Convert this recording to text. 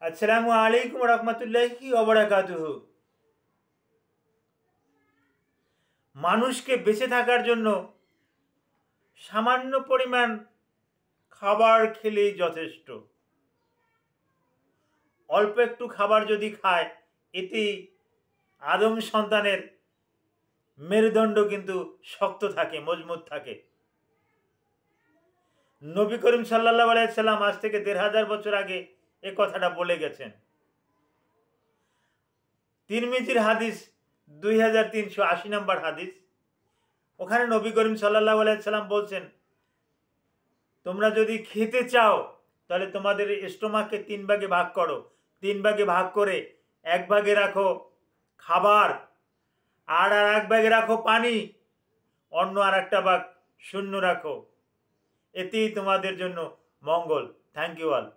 আসসালামু আলাইকুম রহমতুল্লাহি ওয়া বারাকাতুহু। মানুষকে বেঁচে থাকার জন্য সামান্য পরিমাণ খাবার খেলেই যথেষ্ট। অল্প একটু খাবার যদি খায়, এতেই আদম সন্তানের মেরুদণ্ড কিন্তু শক্ত থাকে, মজবুত থাকে। নবী করিম সাল্লাল্লাহু আলাইহি সাল্লাম আজ থেকে ১৫০০ বছর আগে এ কথাটা বলে গেছেন। তিরমিজির হাদিস ২৩৮০ নম্বর হাদিস। ওখানে নবী করিম সাল্লাল্লাহু আলাইহি সাল্লাম বলছেন, তোমরা যদি খেতে চাও তাহলে তোমাদের স্টোমাককে ৩ ভাগে ভাগ করো। ৩ ভাগে ভাগ করে ১ ভাগে রাখো খাবার, আর ১ ভাগে রাখো পানি, অন্য আর একটা ভাগ শূন্য রাখো। এতেই তোমাদের জন্য মঙ্গল। Thank you all.